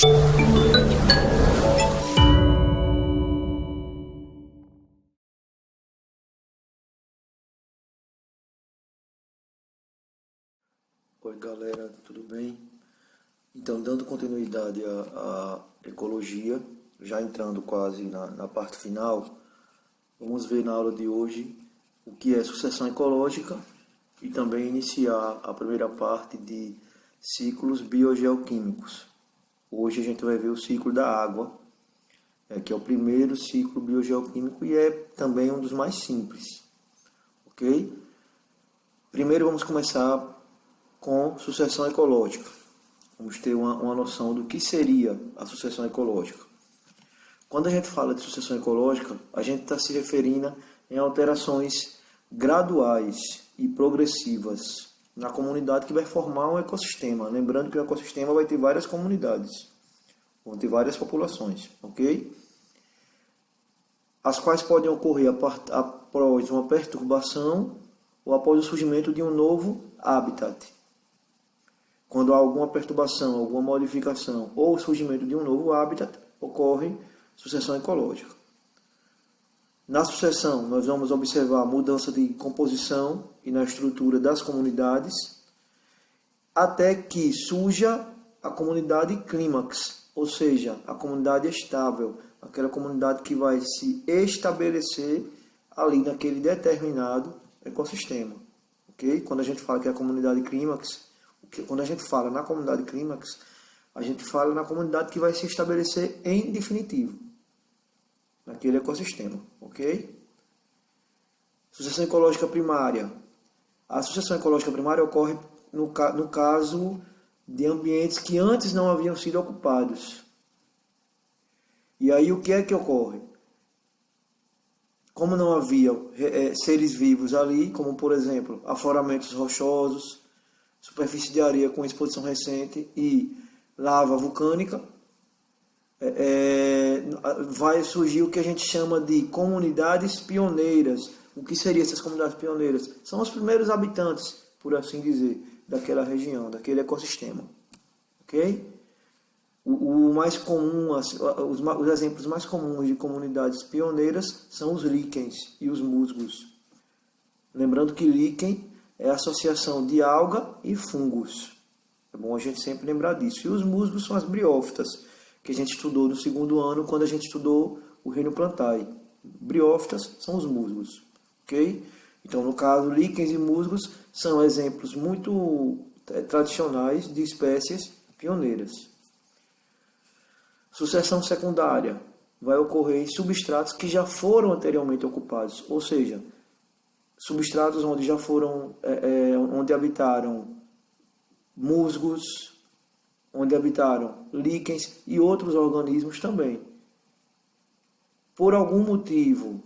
Oi galera, tudo bem? Então, dando continuidade à ecologia, já entrando quase na parte final, vamos ver na aula de hoje o que é sucessão ecológica e também iniciar a primeira parte de ciclos biogeoquímicos. Hoje a gente vai ver o ciclo da água, que é o primeiro ciclo biogeoquímico e é também um dos mais simples, ok? Primeiro vamos começar com sucessão ecológica. Vamos ter uma noção do que seria a sucessão ecológica. Quando a gente fala de sucessão ecológica, a gente está se referindo em alterações graduais e progressivas na comunidade que vai formar um ecossistema. Lembrando que o ecossistema vai ter várias comunidades, vão ter várias populações, ok? As quais podem ocorrer após uma perturbação ou após o surgimento de um novo habitat. Quando há alguma perturbação, alguma modificação ou surgimento de um novo habitat, ocorre sucessão ecológica. Na sucessão, nós vamos observar a mudança de composição e na estrutura das comunidades, até que surja a comunidade clímax, ou seja, a comunidade estável, aquela comunidade que vai se estabelecer ali naquele determinado ecossistema. Okay? Quando a gente fala que é a comunidade clímax, quando a gente fala na comunidade clímax, a gente fala na comunidade que vai se estabelecer em definitivo naquele ecossistema, ok? Sucessão ecológica primária. A sucessão ecológica primária ocorre no caso de ambientes que antes não haviam sido ocupados. E aí o que é que ocorre? Como não havia seres vivos ali, como por exemplo afloramentos rochosos, superfície de areia com exposição recente e lava vulcânica, vai surgir o que a gente chama de comunidades pioneiras. O que seriam essas comunidades pioneiras? São os primeiros habitantes, por assim dizer, daquela região, daquele ecossistema. Ok? O mais comum, os exemplos mais comuns de comunidades pioneiras são os líquens e os musgos. Lembrando que líquen é a associação de alga e fungos. É bom a gente sempre lembrar disso. E os musgos são as briófitas, que a gente estudou no segundo ano, quando a gente estudou o reino plantae. Briófitas são os musgos. Ok? Então, no caso, líquens e musgos são exemplos muito tradicionais de espécies pioneiras. Sucessão secundária vai ocorrer em substratos que já foram anteriormente ocupados, ou seja, substratos onde já foram, onde habitaram musgos, onde habitaram líquens e outros organismos também. Por algum motivo,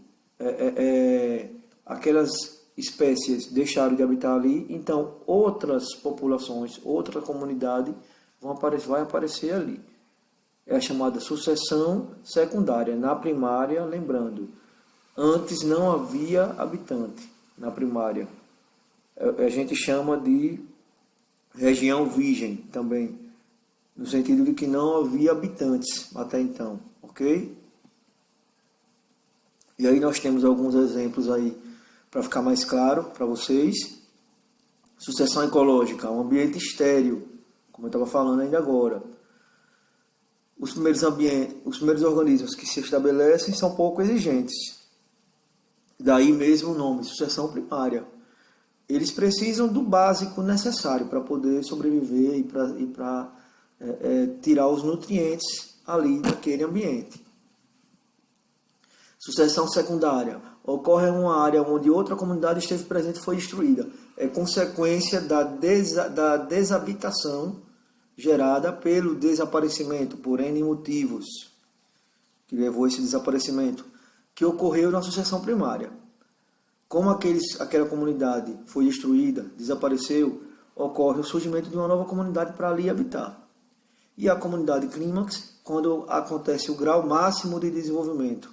aquelas espécies deixaram de habitar ali, então outras populações, outra comunidade vai aparecer ali. É a chamada sucessão secundária. Na primária, lembrando, antes não havia habitante. Na primária, a gente chama de região virgem também, no sentido de que não havia habitantes até então, ok? E aí nós temos alguns exemplos aí para ficar mais claro para vocês. Sucessão ecológica, um ambiente estéril, como eu estava falando ainda agora. Os primeiros organismos que se estabelecem são pouco exigentes. Daí mesmo o nome, sucessão primária. Eles precisam do básico necessário para poder sobreviver e para tirar os nutrientes ali daquele ambiente. Sucessão secundária. Ocorre em uma área onde outra comunidade esteve presente e foi destruída. É consequência da desabitação gerada pelo desaparecimento, por N motivos, que levou a esse desaparecimento, que ocorreu na sucessão primária. Como aquela comunidade foi destruída, desapareceu, ocorre o surgimento de uma nova comunidade para ali habitar. E a comunidade clímax, quando acontece o grau máximo de desenvolvimento,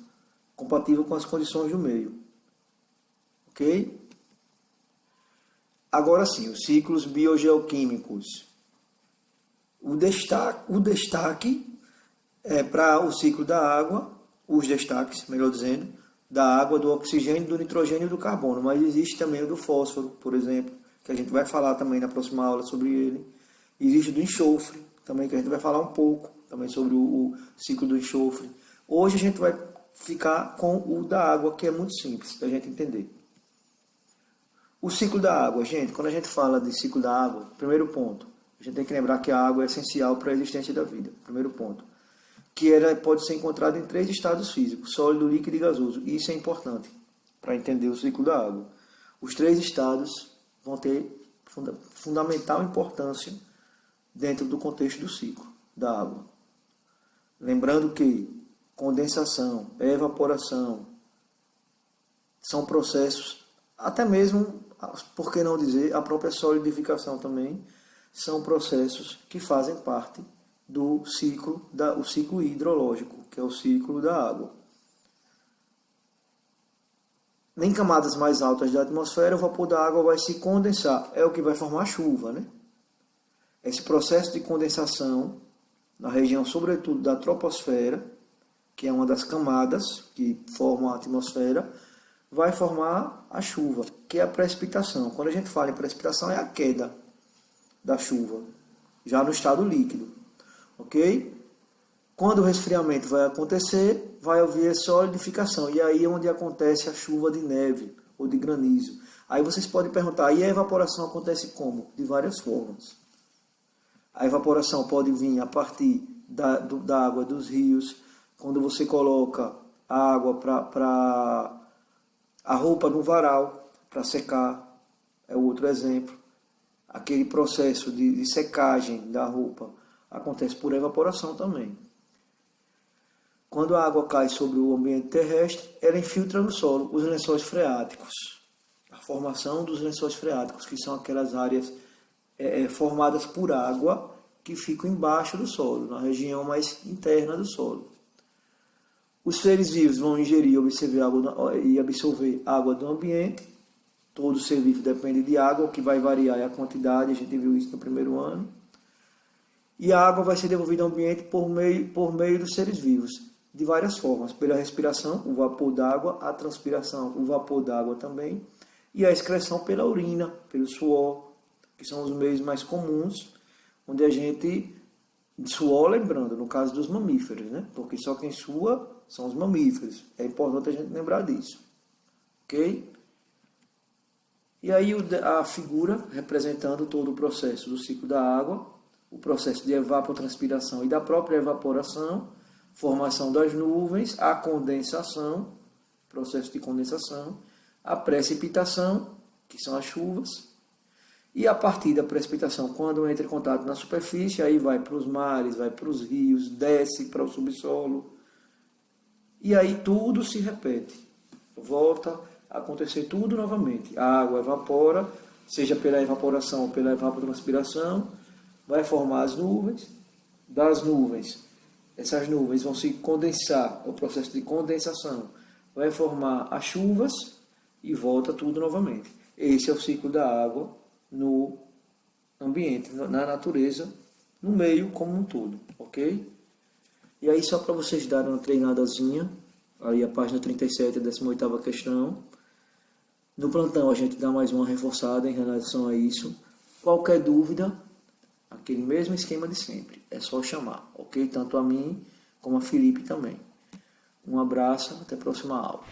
compatível com as condições do meio. Ok? Agora sim, os ciclos biogeoquímicos. O destaque Para o ciclo da água, os destaques, melhor dizendo, da água, do oxigênio, do nitrogênio e do carbono, mas existe também o do fósforo, por exemplo, que a gente vai falar também na próxima aula sobre ele. Existe o do enxofre, também que a gente vai falar um pouco também sobre o ciclo do enxofre. Hoje a gente vai ficar com o da água, que é muito simples da gente entender. O ciclo da água, gente, quando a gente fala de ciclo da água, primeiro ponto, a gente tem que lembrar que a água é essencial para a existência da vida, primeiro ponto. Que ela pode ser encontrada em 3 estados físicos, sólido, líquido e gasoso. E isso é importante para entender o ciclo da água. Os 3 estados vão ter fundamental importância dentro do contexto do ciclo da água. Lembrando que condensação, evaporação são processos, até mesmo, por que não dizer, a própria solidificação também, são processos que fazem parte do ciclo, o ciclo hidrológico, que é o ciclo da água. Em camadas mais altas da atmosfera, o vapor da água vai se condensar, é o que vai formar a chuva, né? Esse processo de condensação, na região, sobretudo, da troposfera, que é uma das camadas que formam a atmosfera, vai formar a chuva, que é a precipitação. Quando a gente fala em precipitação, é a queda da chuva, já no estado líquido. Ok? Quando o resfriamento vai acontecer, vai haver solidificação. E aí é onde acontece a chuva de neve ou de granizo. Aí vocês podem perguntar, e a evaporação acontece como? De várias formas. A evaporação pode vir a partir da água dos rios, quando você coloca a água para a roupa no varal, para secar, é outro exemplo. Aquele processo de secagem da roupa acontece por evaporação também. Quando a água cai sobre o ambiente terrestre, ela infiltra no solo os lençóis freáticos. A formação dos lençóis freáticos, que são aquelas áreas formadas por água que ficam embaixo do solo, na região mais interna do solo. Os seres vivos vão ingerir e absorver água do ambiente. Todo ser vivo depende de água, o que vai variar é a quantidade, a gente viu isso no primeiro ano. E a água vai ser devolvida ao ambiente por meio dos seres vivos, de várias formas. Pela respiração, o vapor d'água, a transpiração, o vapor d'água também, e a excreção pela urina, pelo suor, que são os meios mais comuns, onde a gente suor, lembrando, no caso dos mamíferos, né? Porque só quem sua são os mamíferos. É importante a gente lembrar disso. Ok? E aí a figura representando todo o processo do ciclo da água, o processo de evapotranspiração e da própria evaporação, formação das nuvens, a condensação, processo de condensação, a precipitação, que são as chuvas, e a partir da precipitação, quando entra em contato na superfície, aí vai para os mares, vai para os rios, desce para o subsolo, e aí tudo se repete, volta a acontecer tudo novamente. A água evapora, seja pela evaporação ou pela evapotranspiração, vai formar as nuvens, das nuvens, essas nuvens vão se condensar, o processo de condensação vai formar as chuvas e volta tudo novamente. Esse é o ciclo da água no ambiente, na natureza, no meio como um todo, ok? E aí só para vocês darem uma treinadazinha, aí a página 37, a 18ª questão, no plantão a gente dá mais uma reforçada em relação a isso. Qualquer dúvida, aquele mesmo esquema de sempre, é só chamar, ok? Tanto a mim como a Felipe também. Um abraço, até a próxima aula.